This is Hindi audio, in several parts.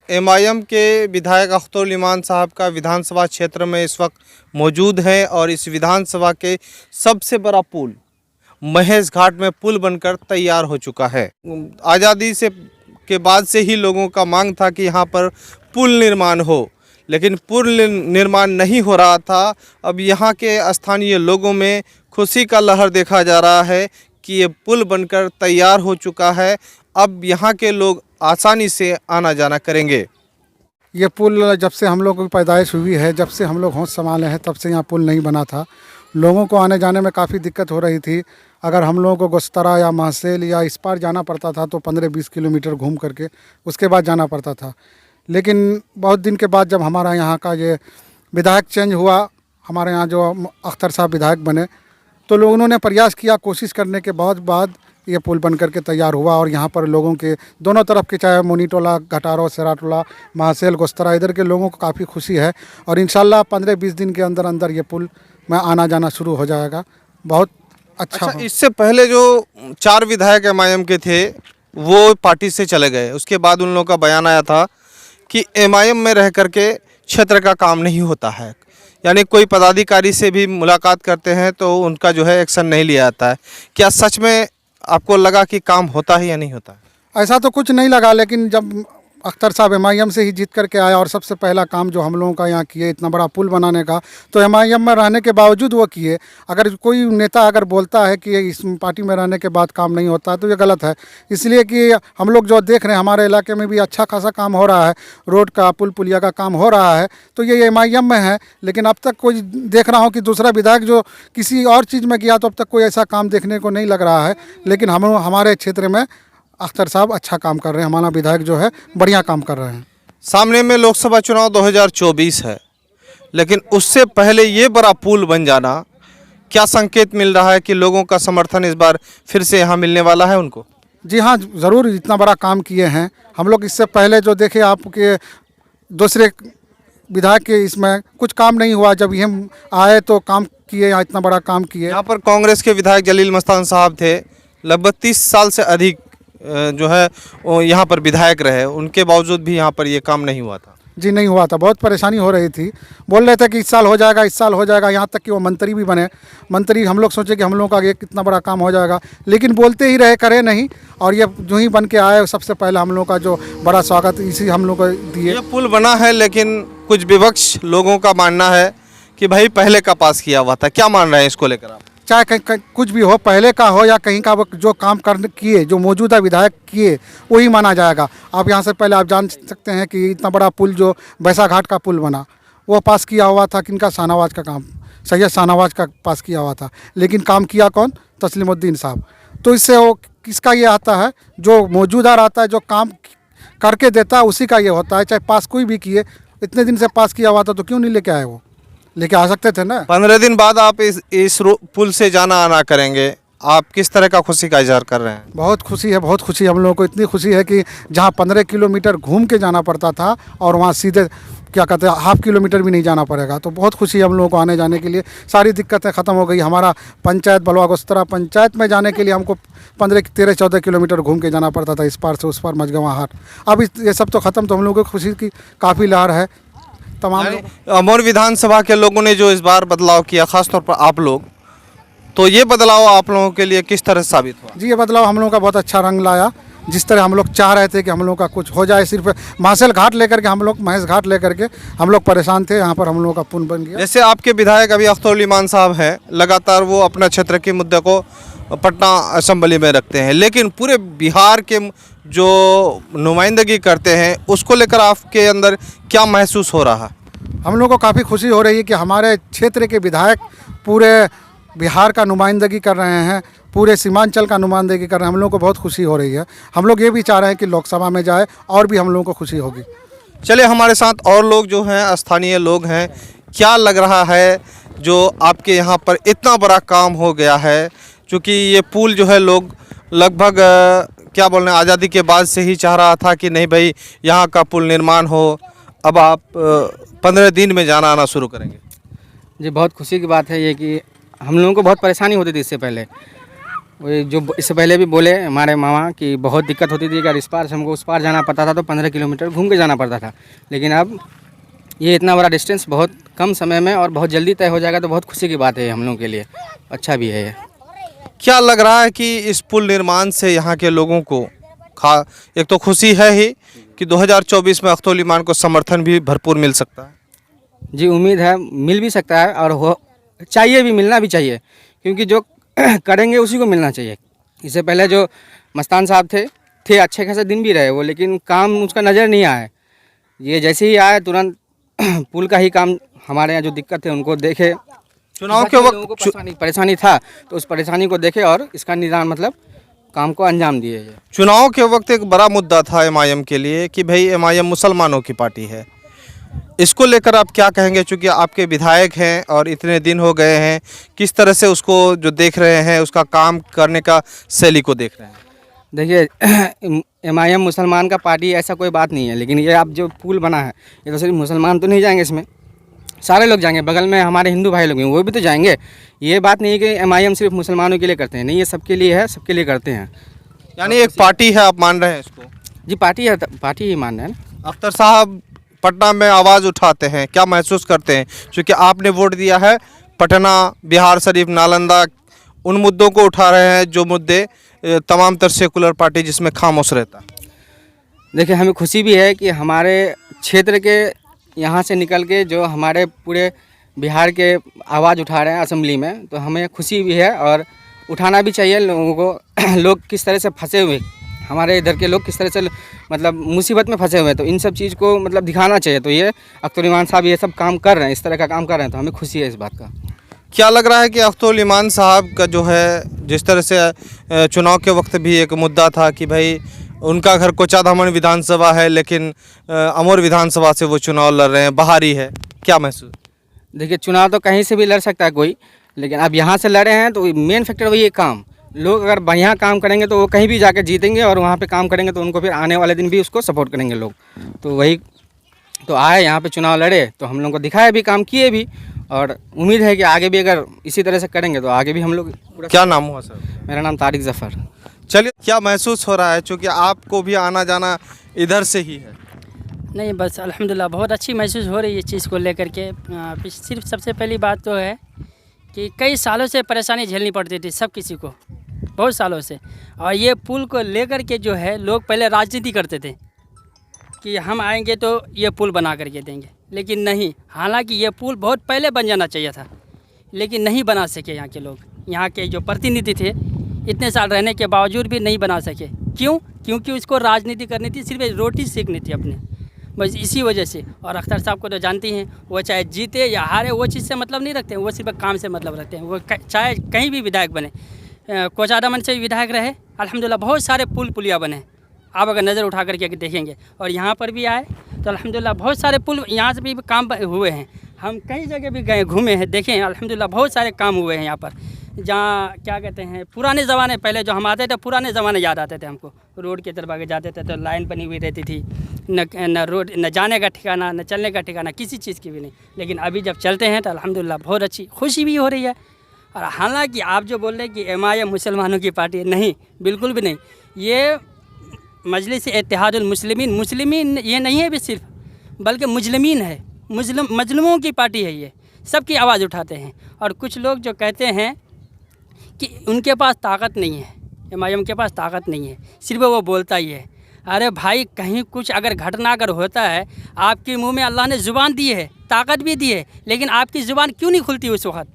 एमआईएम के विधायक अख्तर इमान साहब का विधानसभा क्षेत्र में इस वक्त मौजूद है और इस विधानसभा के सबसे बड़ा पुल महेश घाट में पुल बनकर तैयार हो चुका है। आज़ादी से के बाद से ही लोगों का मांग था कि यहाँ पर पुल निर्माण हो, लेकिन पुल निर्माण नहीं हो रहा था। अब यहाँ के स्थानीय लोगों में खुशी का लहर देखा जा रहा है कि ये पुल बनकर तैयार हो चुका है। अब यहाँ के लोग आसानी से आना जाना करेंगे। ये पुल जब से हम लोगों की पैदाइश हुई है, जब से हम लोग होश संभाले हैं, तब से यहाँ पुल नहीं बना था। लोगों को आने जाने में काफ़ी दिक्कत हो रही थी। अगर हम लोगों को गोस्तरा या महसेल या इस पार जाना पड़ता था तो 15-20 किलोमीटर घूम करके उसके बाद जाना पड़ता था। लेकिन बहुत दिन के बाद जब हमारा यहाँ का ये विधायक चेंज हुआ, हमारे यहाँ जो अख्तर साहब विधायक बने, तो लोगों ने प्रयास किया, कोशिश करने के बाद ये पुल बन करके तैयार हुआ। और यहाँ पर लोगों के दोनों तरफ के, चाहे मोनीटोला, घटारो, सेराटोला, महसेल, गोस्तरा, इधर के लोगों को काफ़ी खुशी है। और इंशाल्लाह 15-20 दिन के अंदर अंदर ये पुल में आना जाना शुरू हो जाएगा। बहुत अच्छा। इससे पहले जो 4 विधायक एमआईएम के थे वो पार्टी से चले गए, उसके बाद उन लोगों का बयान आया था कि एमआईएम में रह करके क्षेत्र का काम नहीं होता है, यानी कोई पदाधिकारी से भी मुलाकात करते हैं तो उनका जो है एक्शन नहीं लिया जाता है। क्या सच में आपको लगा कि काम होता है या नहीं होता है? ऐसा तो कुछ नहीं लगा, लेकिन जब अख्तर साहब एमआईएम से ही जीत करके आया और सबसे पहला काम जो हम लोगों का यहाँ किए इतना बड़ा पुल बनाने का, तो एमआईएम में रहने के बावजूद वो किए। अगर कोई नेता अगर बोलता है कि इस पार्टी में रहने के बाद काम नहीं होता है तो ये गलत है। इसलिए कि हम लोग जो देख रहे हैं, हमारे इलाके में भी अच्छा खासा काम हो रहा है, रोड का, पुल पुलिया का काम हो रहा है, तो ये एमआईएम में है। लेकिन अब तक कोई देख रहा हूँ कि दूसरा विधायक जो किसी और चीज़ में गया तो अब तक कोई ऐसा काम देखने को नहीं लग रहा है। लेकिन हमारे क्षेत्र में अख्तर साहब अच्छा काम कर रहे हैं, हमारा विधायक जो है बढ़िया काम कर रहे हैं। सामने में लोकसभा चुनाव 2024 है, लेकिन उससे पहले ये बड़ा पुल बन जाना, क्या संकेत मिल रहा है कि लोगों का समर्थन इस बार फिर से यहाँ मिलने वाला है उनको? जी हाँ, ज़रूर। इतना बड़ा काम किए हैं हम लोग। इससे पहले जो देखे आपके दूसरे विधायक के इसमें कुछ काम नहीं हुआ, जब ये आए तो काम किए, इतना बड़ा काम किए। यहाँ पर कांग्रेस के विधायक जलील मस्तान साहब थे, लगभग 30 साल से अधिक जो है वो यहाँ पर विधायक रहे, उनके बावजूद भी यहाँ पर ये काम नहीं हुआ था। जी नहीं हुआ था, बहुत परेशानी हो रही थी। बोल रहे थे कि इस साल हो जाएगा, इस साल हो जाएगा, यहाँ तक कि वो मंत्री भी बने। मंत्री हम लोग सोचे कि हम लोगों का ये कितना बड़ा काम हो जाएगा, लेकिन बोलते ही रहे, करे नहीं। और ये जो ही बन के आए, सबसे पहले हम लोग का जो बड़ा स्वागत इसी हम लोग को दिए। ये पुल बना है, लेकिन कुछ विपक्ष लोगों का मानना है कि भाई पहले का पास किया हुआ था। क्या मान रहे हैं इसको लेकर आप? चाहे कहीं कुछ भी हो, पहले का हो या कहीं का, वो जो काम करने किए, जो मौजूदा विधायक किए, वही माना जाएगा। आप यहाँ से पहले आप जान सकते हैं कि इतना बड़ा पुल जो बैसा घाट का पुल बना, वो पास किया हुआ था किनका? शाहनवाज का काम, सैयद शाहनवाज का पास किया हुआ था। लेकिन काम किया कौन? तस्लीमुद्दीन साहब। तो इससे वो किसका ये आता है? जो मौजूदा रहता है, जो काम करके देता है, उसी का ये होता है। चाहे पास कोई भी किए, इतने दिन से पास किया हुआ था तो क्यों नहीं लेके आए? वो लेके आ सकते थे ना। 15 दिन बाद आप इस पुल से जाना आना करेंगे, आप किस तरह का खुशी का इजहार कर रहे हैं? बहुत खुशी है, बहुत खुशी। हम लोगों को इतनी खुशी है कि जहाँ 15 किलोमीटर घूम के जाना पड़ता था और वहाँ सीधे क्या कहते हैं, ½ किलोमीटर भी नहीं जाना पड़ेगा। तो बहुत खुशी है हम लोगों को आने जाने के लिए। सारी दिक्कतें ख़त्म हो गई। हमारा पंचायत बलवा गोस्तरा पंचायत में जाने के लिए हमको 13-14 किलोमीटर घूम के जाना पड़ता था, इस पार से उस पार मझगवा हाट। अब ये सब तो ख़त्म। तो हम लोगों को खुशी की काफ़ी लहर है। तमाम अमौर विधानसभा के लोगों ने जो इस बार बदलाव किया, खासतौर पर आप लोग, तो ये बदलाव आप लोगों के लिए किस तरह साबित हुआ? जी, ये बदलाव हम लोगों का बहुत अच्छा रंग लाया। जिस तरह हम लोग चाह रहे थे कि हम लोगों का कुछ हो जाए, सिर्फ महसेल घाट लेकर के, हम लोग महेश घाट लेकर के हम लोग परेशान थे, यहाँ पर हम लोगों का पुल बन गया। जैसे आपके विधायक अभी अख्तर इमान साहब हैं, लगातार वो अपना क्षेत्र के मुद्दे को पटना असेंबली में रखते हैं, लेकिन पूरे बिहार के जो नुमाइंदगी करते हैं, उसको लेकर आपके अंदर क्या महसूस हो रहा है? हम लोग को काफ़ी खुशी हो रही है कि हमारे क्षेत्र के विधायक पूरे बिहार का नुमाइंदगी कर रहे हैं, पूरे सीमांचल का नुमाइंदगी कर रहे हैं। हम लोग को बहुत खुशी हो रही है। हम लोग ये भी चाह रहे हैं कि लोकसभा में जाए और भी हम लोगों को खुशी होगी। चलिए, हमारे साथ और लोग जो हैं, स्थानीय लोग हैं, क्या लग रहा है जो आपके यहाँ पर इतना बड़ा काम हो गया है? क्योंकि ये पुल जो है लोग लगभग क्या बोल रहे हैं, आज़ादी के बाद से ही चाह रहा था कि नहीं भाई यहाँ का पुल निर्माण हो। अब आप 15 दिन में जाना आना शुरू करेंगे। जी, बहुत खुशी की बात है ये कि हम लोगों को बहुत परेशानी होती थी इससे पहले। वही जो इससे पहले भी बोले हमारे मामा कि बहुत दिक्कत होती थी, अगर इस पार से हमको उस पार जाना पड़ता था तो 15 किलोमीटर घूम के जाना पड़ता था। लेकिन अब ये इतना बड़ा डिस्टेंस बहुत कम समय में और बहुत जल्दी तय हो जाएगा, तो बहुत खुशी की बात है हम लोगों के लिए, अच्छा भी है ये। क्या लग रहा है कि इस पुल निर्माण से यहाँ के लोगों को एक तो खुशी है ही कि 2024 में अख्तौल ईमान को समर्थन भी भरपूर मिल सकता है? जी उम्मीद है मिल भी सकता है, और हो चाहिए भी, मिलना भी चाहिए, क्योंकि जो करेंगे उसी को मिलना चाहिए। इससे पहले जो मस्तान साहब थे अच्छे खासे दिन भी रहे वो, लेकिन काम उसका नज़र नहीं आया। ये जैसे ही आया तुरंत पुल का ही काम, हमारे यहाँ जो दिक्कत है उनको देखे, चुनाव के लोगों को वक्त परेशानी था तो उस परेशानी को देखे और इसका निदान मतलब काम को अंजाम दिए। चुनाव के वक्त एक बड़ा मुद्दा था एमआईएम के लिए कि भाई एमआईएम मुसलमानों की पार्टी है। इसको लेकर आप क्या कहेंगे, चूँकि आपके विधायक हैं और इतने दिन हो गए हैं, किस तरह से उसको जो देख रहे हैं, उसका काम करने का शैली को देख रहे हैं? देखिए एमआईएम मुसलमान का पार्टी ऐसा कोई बात नहीं है, लेकिन ये आप जो पुल बना है ये तो सिर्फ मुसलमान तो नहीं जाएंगे, इसमें सारे लोग जाएंगे, बगल में हमारे हिंदू भाई लोग हैं वो भी तो जाएंगे। ये बात नहीं है कि एमआईएम सिर्फ मुसलमानों के लिए करते हैं, नहीं, ये सबके लिए है, सबके लिए करते हैं। यानी एक पार्टी है, आप मान रहे हैं इसको? जी पार्टी है, पार्टी ही मान रहे हैं ना। अख्तर साहब पटना में आवाज़ उठाते हैं, क्या महसूस करते हैं? क्योंकि आपने वोट दिया है पटना, बिहार शरीफ, नालंदा, उन मुद्दों को उठा रहे हैं जो मुद्दे तमाम तर सेकुलर पार्टी जिसमें खामोश रहता है। देखिए हमें खुशी भी है कि हमारे क्षेत्र के यहाँ से निकल के जो हमारे पूरे बिहार के आवाज़ उठा रहे हैं असेंबली में, तो हमें खुशी भी है और उठाना भी चाहिए लोगों को। लोग किस तरह से फंसे हुए, हमारे इधर के लोग किस तरह से मतलब मुसीबत में फंसे हुए हैं, तो इन सब चीज़ को मतलब दिखाना चाहिए। तो ये अख्तर ईमान साहब ये सब काम कर रहे हैं, इस तरह का काम कर रहे हैं, तो हमें खुशी है इस बात का। क्या लग रहा है कि अख्तर ईमान साहब का जो है, जिस तरह से चुनाव के वक्त भी एक मुद्दा था कि भाई उनका घर कोचाधामन विधानसभा है, लेकिन अमोर विधानसभा से वो चुनाव लड़ रहे हैं, बाहरी है, क्या महसूस? देखिए चुनाव तो कहीं से भी लड़ सकता है कोई, लेकिन अब यहाँ से लड़े हैं तो मेन फैक्टर वही है काम। लोग अगर बढ़िया काम करेंगे तो वो कहीं भी जाकर जीतेंगे, और वहाँ पे काम करेंगे तो उनको फिर आने वाले दिन भी उसको सपोर्ट करेंगे लोग। तो वही तो आए यहाँ पे चुनाव लड़े, तो हम लोग को दिखाया भी, काम किए भी, और उम्मीद है कि आगे भी अगर इसी तरह से करेंगे तो आगे भी हम लोग। क्या नाम हुआ सर? मेरा नाम तारिक जफ़र। चलिए, क्या महसूस हो रहा है, चूँकि आपको भी आना जाना इधर से ही है? नहीं बस अल्हम्दुलिल्लाह बहुत अच्छी महसूस हो रही है इस चीज़ को लेकर के। सिर्फ सबसे पहली बात तो है कि कई सालों से परेशानी झेलनी पड़ती थी सब किसी को, बहुत सालों से। और ये पुल को लेकर के जो है लोग पहले राजनीति करते थे कि हम आएंगे तो ये पुल बना करके देंगे, लेकिन नहीं, हालांकि ये पुल बहुत पहले बन जाना चाहिए था, लेकिन नहीं बना सके यहाँ के लोग। यहाँ के जो प्रतिनिधि थे इतने साल रहने के बावजूद भी नहीं बना सके। क्यों? क्योंकि उसको राजनीति करनी थी, सिर्फ रोटी सीखनी थी अपने, बस इसी वजह से। और अख्तर साहब को तो जानती हैं, वो चाहे जीते या हारे वो चीज़ से मतलब नहीं रखते हैं, वो सिर्फ काम से मतलब रखते हैं। वो चाहे कहीं भी विधायक बने, कोचाधामन से भी विधायक रहे, अल्हम्दुलिल्लाह बहुत सारे पुल पुलिया बने, आप अगर नज़र उठा करके देखेंगे। और यहाँ पर भी आए तो अल्हम्दुलिल्लाह बहुत सारे पुल यहाँ से भी काम हुए हैं। हम कई जगह भी गए, घूमे हैं, देखे हैं, अल्हम्दुलिल्लाह बहुत सारे काम हुए हैं यहाँ पर। जहाँ क्या कहते हैं, पुराने ज़माने, पहले जो हम आते थे पुराने ज़माने याद आते थे हमको। रोड की तरफ आगे जाते थे तो लाइन बनी हुई रहती थी, न रोड, न जाने का ठिकाना, न चलने का ठिकाना, किसी चीज़ की भी नहीं। लेकिन अभी जब चलते हैं तो अल्हम्दुलिल्लाह बहुत अच्छी खुशी भी हो रही है। और हालांकि आप जो बोल रहे हैं कि एमआईएम मुसलमानों की पार्टी है, नहीं, बिल्कुल भी नहीं। ये मजलिस इत्तेहादुल मुस्लिमीन, मुस्लिमीन ये नहीं है भी सिर्फ, बल्कि मुजलिमीन है, मजलूमों की पार्टी है। ये सबकी आवाज़ उठाते हैं। और कुछ लोग जो कहते हैं कि उनके पास ताकत नहीं है, एमआईएम के पास ताकत नहीं है, सिर्फ वो बोलता ही है। अरे भाई, कहीं कुछ अगर घटना अगर होता है, आपके मुंह में अल्लाह ने ज़ुबान दी है, ताकत भी दी है, लेकिन आपकी ज़ुबान क्यों नहीं खुलती? उस वक्त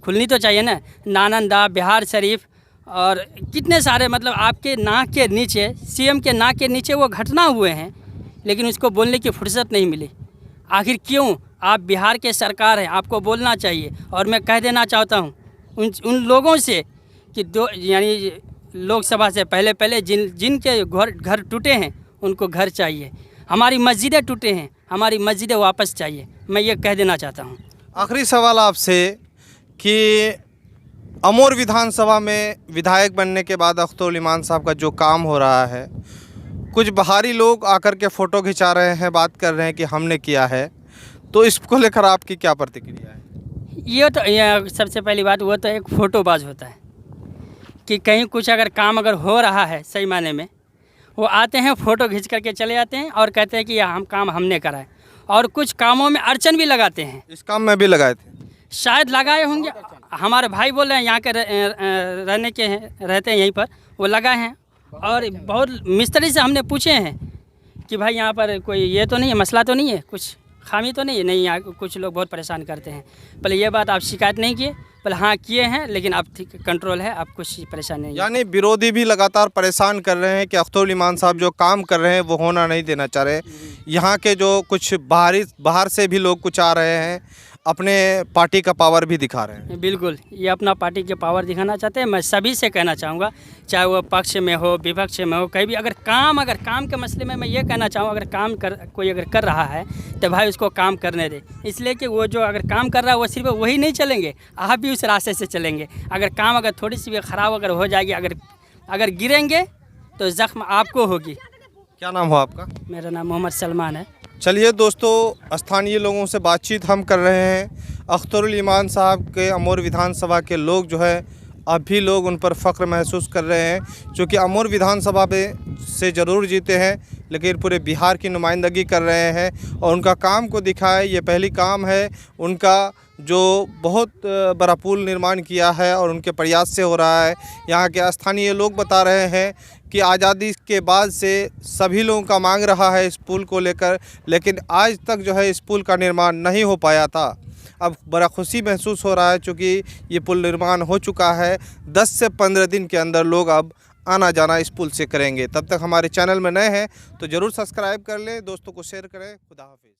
खुलनी तो चाहिए ना। नालंदा, बिहार शरीफ और कितने सारे मतलब आपके नाक के नीचे, सीएम के नाक के नीचे वो घटना हुए हैं, लेकिन उसको बोलने की फुर्सत नहीं मिली। आखिर क्यों? आप बिहार के सरकार हैं, आपको बोलना चाहिए। और मैं कह देना चाहता हूँ उन लोगों से कि यानी लोकसभा से पहले जिनके घर टूटे हैं उनको घर चाहिए। हमारी मस्जिदें टूटे हैं, हमारी मस्जिदें वापस चाहिए। मैं ये कह देना चाहता हूँ। आखिरी सवाल आपसे कि अमोर विधानसभा में विधायक बनने के बाद अख्तर ईमान साहब का जो काम हो रहा है, कुछ बाहरी लोग आकर के फ़ोटो खिंचा रहे हैं, बात कर रहे हैं कि हमने किया है, तो इसको लेकर आपकी क्या प्रतिक्रिया है? ये तो सबसे पहली बात, वो तो एक फ़ोटोबाज होता है कि कहीं कुछ अगर काम अगर हो रहा है सही मायने में, वो आते हैं फ़ोटो खींच करके चले जाते हैं और कहते हैं कि यह हम काम हमने करा है, और कुछ कामों में अड़चन भी लगाते हैं। इस काम में भी लगाए थे? शायद लगाए होंगे, हमारे भाई बोल रहे हैं यहाँ के रहने के हैं, रहते हैं यहीं पर, वो लगाए हैं। और बहुत मिस्त्री से हमने पूछे हैं कि भाई यहाँ पर कोई ये तो नहीं है, मसला तो नहीं है, कुछ खामी तो नहीं है? नहीं, यहाँ कुछ लोग बहुत परेशान करते हैं। पहले ये बात आप शिकायत नहीं किए? पहले हाँ किए हैं, लेकिन अब ठीक कंट्रोल है, अब कुछ परेशानी नहीं है। यानी विरोधी भी लगातार परेशान कर रहे हैं कि अख्तर इमान साहब जो काम कर रहे हैं वो होना नहीं देना चाह रहे। यहाँ के जो कुछ बाहर से भी लोग कुछ आ रहे हैं, अपने पार्टी का पावर भी दिखा रहे हैं। बिल्कुल, ये अपना पार्टी के पावर दिखाना चाहते हैं। मैं सभी से कहना चाहूँगा, चाहे वो पक्ष में हो, विपक्ष में हो, कहीं भी अगर काम के मसले में मैं ये कहना चाहूँ, अगर कोई अगर कर रहा है तो भाई उसको काम करने दे। इसलिए कि वो जो अगर काम कर रहा है वो सिर्फ वही नहीं चलेंगे, आप भी उस रास्ते से चलेंगे। अगर काम अगर थोड़ी सी भी ख़राब अगर हो जाएगी, अगर गिरेंगे तो ज़ख्म आपको होगी। क्या नाम हो आपका? मेरा नाम मोहम्मद सलमान है। चलिए दोस्तों, स्थानीय लोगों से बातचीत हम कर रहे हैं। अख्तरुल ईमान साहब के अमोर विधानसभा के लोग जो है, अब भी लोग उन पर फ़ख्र महसूस कर रहे हैं, क्योंकि अमोर विधानसभा में से ज़रूर जीते हैं लेकिन पूरे बिहार की नुमाइंदगी कर रहे हैं और उनका काम को दिखाए। ये पहली काम है उनका जो बहुत बड़ा पुल निर्माण किया है और उनके प्रयास से हो रहा है। यहाँ के स्थानीय लोग बता रहे हैं कि आज़ादी के बाद से सभी लोगों का मांग रहा है इस पुल को लेकर, लेकिन आज तक जो है इस पुल का निर्माण नहीं हो पाया था। अब बड़ा खुशी महसूस हो रहा है क्योंकि ये पुल निर्माण हो चुका है। 10 से 15 दिन के अंदर लोग अब आना जाना इस पुल से करेंगे। तब तक हमारे चैनल में नए हैं तो ज़रूर सब्सक्राइब कर लें, दोस्तों को शेयर करें। खुदा हाफिज़।